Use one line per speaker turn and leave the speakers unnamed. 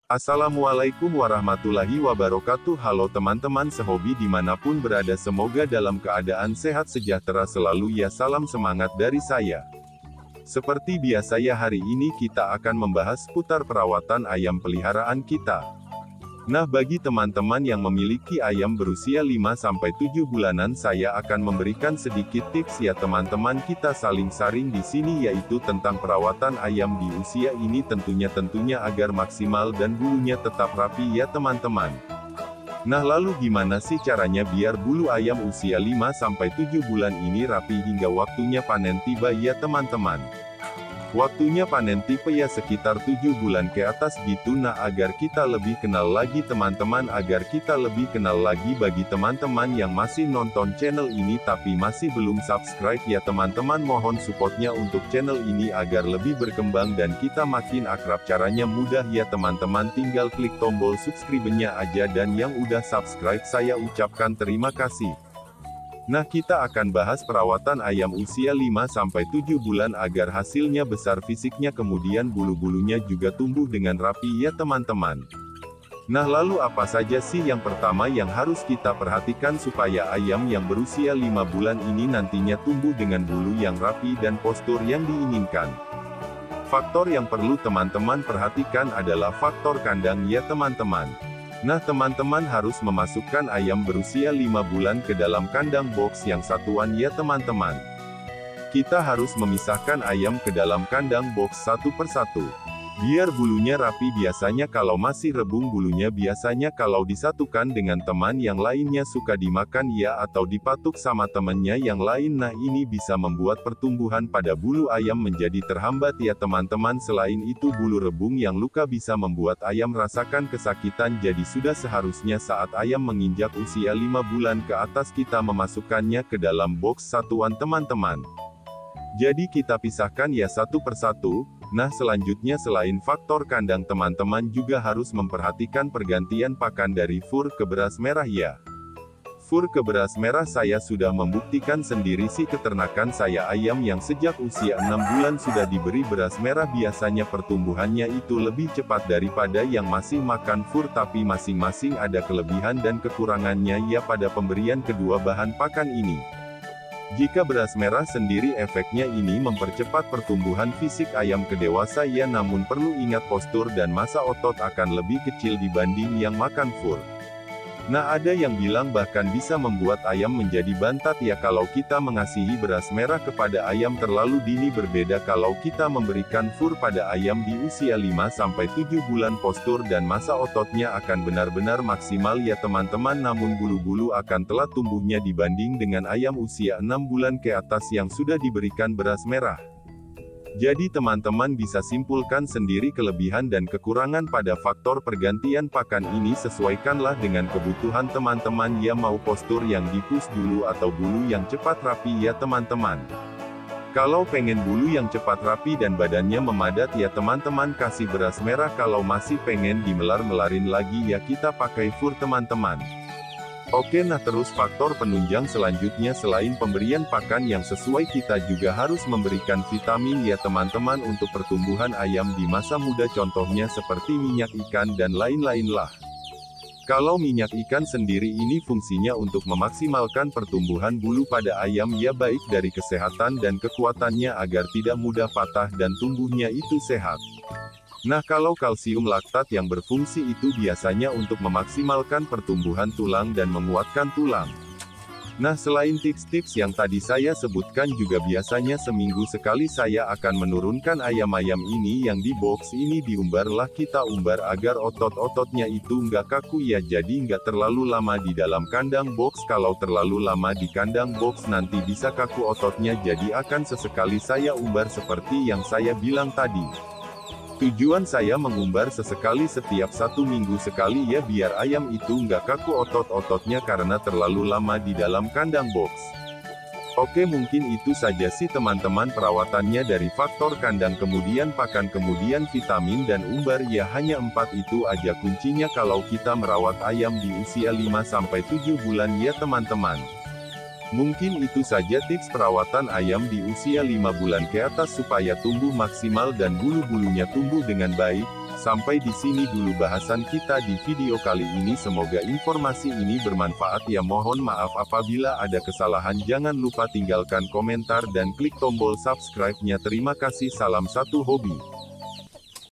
Assalamualaikum warahmatullahi wabarakatuh. Halo teman-teman sehobi dimanapun berada, semoga dalam keadaan sehat sejahtera selalu ya. Salam semangat dari saya. Seperti biasa ya, hari ini kita akan membahas seputar perawatan ayam peliharaan kita. Nah, bagi teman-teman yang memiliki ayam berusia 5-7 bulanan, saya akan memberikan sedikit tips ya teman-teman. Kita saling sharing di sini, yaitu tentang perawatan ayam di usia ini, tentunya agar maksimal dan bulunya tetap rapi ya teman-teman. Nah, lalu gimana sih caranya biar bulu ayam usia 5-7 bulan ini rapi hingga waktunya panen tiba ya teman-teman? Waktunya panen tipe ya sekitar 7 bulan ke atas gitu. Nah, agar kita lebih kenal lagi teman-teman, bagi teman-teman yang masih nonton channel ini tapi masih belum subscribe ya teman-teman, mohon supportnya untuk channel ini agar lebih berkembang dan kita makin akrab. Caranya mudah ya teman-teman, tinggal klik tombol subscribe-nya aja, dan yang udah subscribe saya ucapkan terima kasih. Nah, kita akan bahas perawatan ayam usia 5-7 bulan agar hasilnya besar, fisiknya, kemudian bulu-bulunya juga tumbuh dengan rapi ya teman-teman. Nah, lalu apa saja sih yang pertama yang harus kita perhatikan supaya ayam yang berusia 5 bulan ini nantinya tumbuh dengan bulu yang rapi dan postur yang diinginkan? Faktor yang perlu teman-teman perhatikan adalah faktor kandang ya teman-teman. Nah, teman-teman harus memasukkan ayam berusia 5 bulan ke dalam kandang box yang satuan ya teman-teman. Kita harus memisahkan ayam ke dalam kandang box satu persatu, biar bulunya rapi. Biasanya kalau masih rebung bulunya, biasanya kalau disatukan dengan teman yang lainnya suka dimakan ya, atau dipatuk sama temannya yang lain. Nah, ini bisa membuat pertumbuhan pada bulu ayam menjadi terhambat ya teman-teman. Selain itu, bulu rebung yang luka bisa membuat ayam rasakan kesakitan. Jadi sudah seharusnya saat ayam menginjak usia 5 bulan ke atas kita memasukkannya ke dalam box satuan teman-teman. Jadi kita pisahkan ya satu persatu. Nah, selanjutnya selain faktor kandang, teman-teman juga harus memperhatikan pergantian pakan dari fur ke beras merah ya. Fur ke beras merah saya sudah membuktikan sendiri sih, keternakan saya ayam yang sejak usia 6 bulan sudah diberi beras merah, biasanya pertumbuhannya itu lebih cepat daripada yang masih makan fur, tapi masing-masing ada kelebihan dan kekurangannya ya pada pemberian kedua bahan pakan ini. Jika beras merah sendiri, efeknya ini mempercepat pertumbuhan fisik ayam ke dewasa ya, namun perlu ingat postur dan massa otot akan lebih kecil dibanding yang makan fur. Nah, ada yang bilang bahkan bisa membuat ayam menjadi bantat ya kalau kita mengasihi beras merah kepada ayam terlalu dini. Berbeda kalau kita memberikan fur pada ayam di usia 5-7 bulan, postur dan massa ototnya akan benar-benar maksimal ya teman-teman, namun bulu-bulu akan telat tumbuhnya dibanding dengan ayam usia 6 bulan ke atas yang sudah diberikan beras merah. Jadi teman-teman bisa simpulkan sendiri kelebihan dan kekurangan pada faktor pergantian pakan ini. Sesuaikanlah dengan kebutuhan teman-teman ya, mau postur yang dipus dulu atau bulu yang cepat rapi ya teman-teman. Kalau pengen bulu yang cepat rapi dan badannya memadat ya teman-teman, kasih beras merah. Kalau masih pengen dimelar-melarin lagi ya, kita pakai fur teman-teman. Oke, nah terus faktor penunjang selanjutnya selain pemberian pakan yang sesuai, kita juga harus memberikan vitamin ya teman-teman untuk pertumbuhan ayam di masa muda, contohnya seperti minyak ikan dan lain-lain lah. Kalau minyak ikan sendiri ini fungsinya untuk memaksimalkan pertumbuhan bulu pada ayam ya, baik dari kesehatan dan kekuatannya agar tidak mudah patah dan tumbuhnya itu sehat. Nah, kalau kalsium laktat yang berfungsi itu biasanya untuk memaksimalkan pertumbuhan tulang dan menguatkan tulang. Nah, selain tips-tips yang tadi saya sebutkan, juga biasanya seminggu sekali saya akan menurunkan ayam-ayam ini yang di box ini. Diumbarlah, kita umbar agar otot-ototnya itu nggak kaku ya, jadi nggak terlalu lama di dalam kandang box. Kalau terlalu lama di kandang box nanti bisa kaku ototnya, jadi akan sesekali saya umbar seperti yang saya bilang tadi. Tujuan saya mengumbar sesekali setiap 1 minggu sekali ya, biar ayam itu nggak kaku otot-ototnya karena terlalu lama di dalam kandang box. Oke, mungkin itu saja sih teman-teman perawatannya, dari faktor kandang, kemudian pakan, kemudian vitamin dan umbar ya, hanya 4 itu aja kuncinya kalau kita merawat ayam di usia 5-7 bulan ya teman-teman. Mungkin itu saja tips perawatan ayam di usia 5 bulan ke atas supaya tumbuh maksimal dan bulu-bulunya tumbuh dengan baik. Sampai di sini dulu bahasan kita di video kali ini. Semoga informasi ini bermanfaat ya. Mohon maaf apabila ada kesalahan. Jangan lupa tinggalkan komentar dan klik tombol subscribe-nya. Terima kasih. Salam satu hobi.